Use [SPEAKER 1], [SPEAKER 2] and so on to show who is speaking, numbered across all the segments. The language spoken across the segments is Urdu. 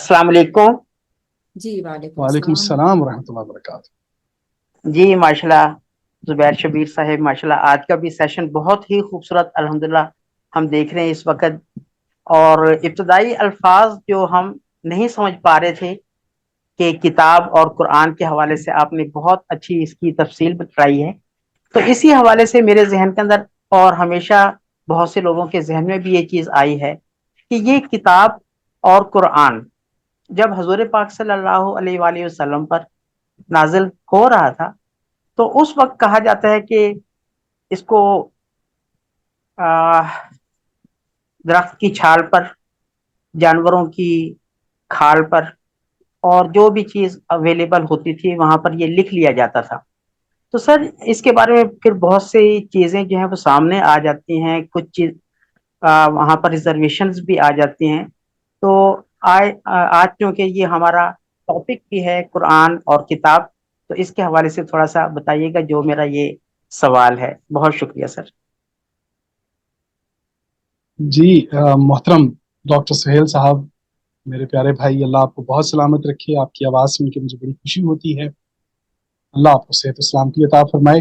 [SPEAKER 1] السلام علیکم۔
[SPEAKER 2] جی وعلیکم
[SPEAKER 3] وعلیکم
[SPEAKER 2] السلام۔
[SPEAKER 3] السلام ورحمۃ اللہ وبرکاتہ۔
[SPEAKER 1] جی ماشاءاللہ زبیر شبیر صاحب، ماشاءاللہ آج کا بھی سیشن بہت ہی خوبصورت الحمدللہ ہم دیکھ رہے ہیں اس وقت، اور ابتدائی الفاظ جو ہم نہیں سمجھ پا رہے تھے کہ کتاب اور قرآن کے حوالے سے آپ نے بہت اچھی اس کی تفصیل بتائی ہے، تو اسی حوالے سے میرے ذہن کے اندر اور ہمیشہ بہت سے لوگوں کے ذہن میں بھی یہ چیز آئی ہے کہ یہ کتاب اور قرآن جب حضور پاک صلی اللہ علیہ وآلہ وسلم پر نازل ہو رہا تھا تو اس وقت کہا جاتا ہے کہ اس کو درخت کی چھال پر، جانوروں کی کھال پر، اور جو بھی چیز اویلیبل ہوتی تھی وہاں پر یہ لکھ لیا جاتا تھا۔ تو سر اس کے بارے میں پھر بہت سی چیزیں جو ہیں وہ سامنے آ جاتی ہیں، کچھ چیز وہاں پر ریزرویشنز بھی آ جاتی ہیں۔ تو آج چونکہ یہ ہمارا ٹاپک بھی ہے قرآن اور کتاب، تو اس کے حوالے سے تھوڑا سا بتائیے گا جو میرا یہ سوال ہے۔ بہت شکریہ سر۔
[SPEAKER 3] جی محترم ڈاکٹر سہیل صاحب، میرے پیارے بھائی، اللہ آپ کو بہت سلامت رکھے۔ آپ کی آواز سن کے مجھے بڑی خوشی ہوتی ہے۔ اللہ آپ کو صحت و سلامتی عطا فرمائے۔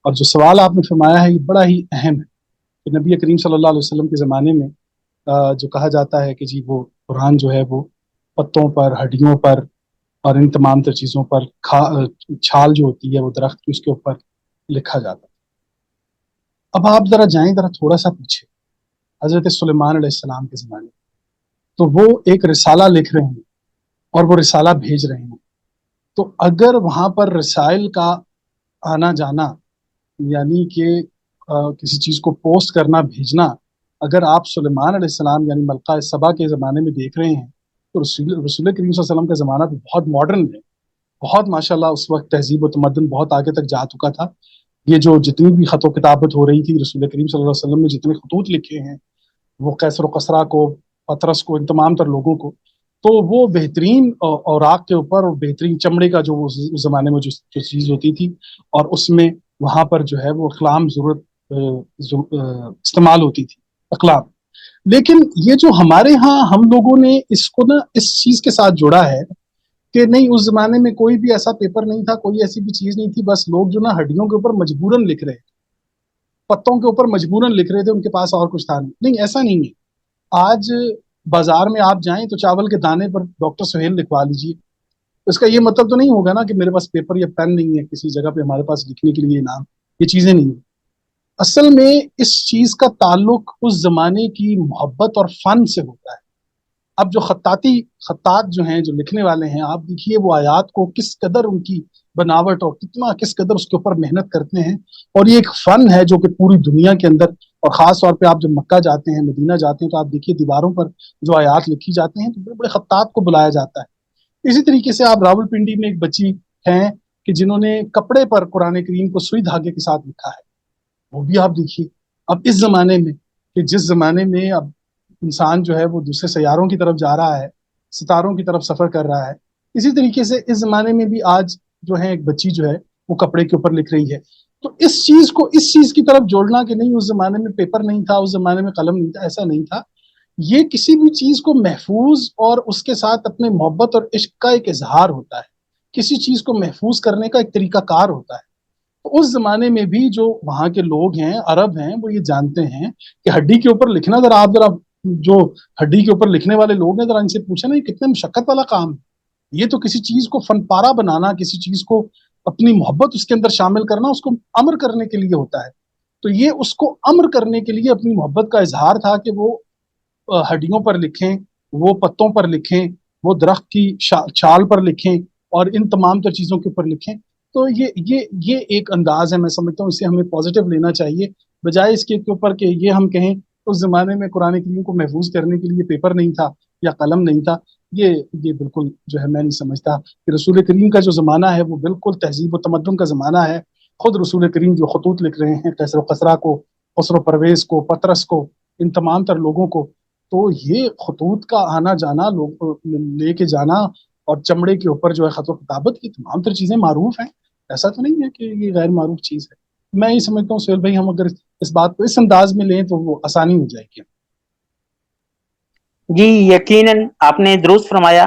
[SPEAKER 3] اور جو سوال آپ نے فرمایا ہے یہ بڑا ہی اہم ہے کہ نبی کریم صلی اللہ علیہ وسلم کے زمانے میں جو کہا جاتا ہے کہ جی وہ قرآن جو ہے وہ پتوں پر، ہڈیوں پر اور ان تمام تر چیزوں پر چھال جو ہوتی ہے وہ درخت کی، اس کے اوپر لکھا جاتا ہے۔ اب آپ ذرا جائیں ذرا تھوڑا سا پیچھے، حضرت سلیمان علیہ السلام کے زمانے میں، تو وہ ایک رسالہ لکھ رہے ہیں اور وہ رسالہ بھیج رہے ہیں۔ تو اگر وہاں پر رسائل کا آنا جانا، یعنی کہ کسی چیز کو پوسٹ کرنا، بھیجنا، اگر آپ سلیمان علیہ السلام یعنی ملکہ سبا کے زمانے میں دیکھ رہے ہیں تو رسول کریم صلی اللہ علیہ وسلم کا زمانہ تو بہت ماڈرن ہے، بہت ماشاءاللہ اس وقت تہذیب و تمدن بہت آگے تک جا چکا تھا۔ یہ جو جتنی بھی خط و کتابت ہو رہی تھی، رسول کریم صلی اللہ علیہ وسلم نے جتنے خطوط لکھے ہیں وہ قیصر و قسرا کو، پطرس کو، ان تمام تر لوگوں کو، تو وہ بہترین اوراق کے اوپر اور بہترین چمڑے کا جو اس زمانے میں جو چیز ہوتی تھی، اور اس میں وہاں پر جو ہے وہ اقلام ضرورت استعمال ہوتی تھی، اقلام۔ لیکن یہ جو ہمارے ہاں ہم لوگوں نے اس کو نا اس چیز کے ساتھ جوڑا ہے کہ نہیں، اس زمانے میں کوئی بھی ایسا پیپر نہیں تھا، کوئی ایسی بھی چیز نہیں تھی، بس لوگ جو نا ہڈیوں کے اوپر مجبوراً لکھ رہے تھے، پتوں کے اوپر مجبوراً لکھ رہے تھے، ان کے پاس اور کچھ تھا نہیں، ایسا نہیں ہے۔ آج بازار میں آپ جائیں تو چاول کے دانے پر ڈاکٹر سہیل لکھوا لیجیے، اس کا یہ مطلب تو نہیں ہوگا نا کہ میرے پاس پیپر یا پین نہیں ہے، کسی جگہ پہ ہمارے پاس لکھنے کے لیے نام، یہ چیزیں نہیں ہیں۔ اصل میں اس چیز کا تعلق اس زمانے کی محبت اور فن سے ہوتا ہے۔ اب جو خطاط جو ہیں، جو لکھنے والے ہیں، آپ دیکھیے وہ آیات کو کس قدر ان کی بناوٹ اور کس قدر اس کے اوپر محنت کرتے ہیں، اور یہ ایک فن ہے جو کہ پوری دنیا کے اندر، اور خاص طور پہ آپ جب مکہ جاتے ہیں، مدینہ جاتے ہیں، تو آپ دیکھیے دیواروں پر جو آیات لکھی جاتے ہیں تو بڑے بڑے خطاط کو بلایا جاتا ہے۔ اسی طریقے سے آپ راول پنڈی میں ایک بچی ہیں کہ جنہوں نے کپڑے پر قرآن کریم کو سوئی دھاگے کے ساتھ لکھا ہے، وہ بھی آپ دیکھیے۔ اب اس زمانے میں کہ جس زمانے میں اب انسان جو ہے وہ دوسرے سیاروں کی طرف جا رہا ہے، ستاروں کی طرف سفر کر رہا ہے، اسی طریقے سے اس زمانے میں بھی آج جو ہے ایک بچی جو ہے وہ کپڑے کے اوپر لکھ رہی ہے۔ تو اس چیز کو اس چیز کی طرف جوڑنا کہ نہیں، اس زمانے میں پیپر نہیں تھا، اس زمانے میں قلم نہیں تھا، ایسا نہیں تھا۔ یہ کسی بھی چیز کو محفوظ اور اس کے ساتھ اپنے محبت اور عشق کا ایک اظہار ہوتا ہے، کسی چیز کو محفوظ کرنے کا ایک طریقہ کار ہوتا ہے۔ تو اس زمانے میں بھی جو وہاں کے لوگ ہیں، عرب ہیں، وہ یہ جانتے ہیں کہ ہڈی کے اوپر لکھنا، ذرا آپ ذرا جو ہڈی کے اوپر لکھنے والے لوگ ہیں ذرا ان سے پوچھیں نا، یہ کتنے مشقت والا کام ہے۔ یہ تو کسی چیز کو فن پارہ بنانا، کسی چیز کو اپنی محبت اس کے اندر شامل کرنا، اس کو امر کرنے کے لیے ہوتا ہے۔ تو یہ اس کو امر کرنے کے لیے اپنی محبت کا اظہار تھا کہ وہ ہڈیوں پر لکھیں، وہ پتوں پر لکھیں، وہ درخت کی چھال پر لکھیں، اور ان تمام تر چیزوں کے اوپر لکھیں۔ تو یہ ایک انداز ہے، میں سمجھتا ہوں اسے ہمیں پازیٹیو لینا چاہیے، بجائے اس کے اوپر کہ یہ ہم کہیں اس زمانے میں قرآن کریم کو محفوظ کرنے کے لیے پیپر نہیں تھا یا قلم نہیں تھا۔ یہ بالکل جو ہے میں نہیں سمجھتا کہ رسول کریم کا جو زمانہ ہے وہ بالکل تہذیب و تمدن کا زمانہ ہے۔ خود رسول کریم جو خطوط لکھ رہے ہیں قیصر و قسرا کو، خسرو پرویز کو، پطرس کو، ان تمام تر لوگوں کو، تو یہ خطوط کا آنا جانا، لوگ لے کے جانا، اور چمڑے کے اوپر جو ہے خط و کتابت کی تمام تر چیزیں معروف ہیں، ایسا تو نہیں ہے کہ یہ غیر معروف چیز ہے۔ میں یہ سمجھتا ہوں سہیل بھائی، ہم اگر اس بات کو اس انداز میں لیں تو وہ آسانی ہو جائے گی۔
[SPEAKER 1] جی یقیناً آپ نے درست فرمایا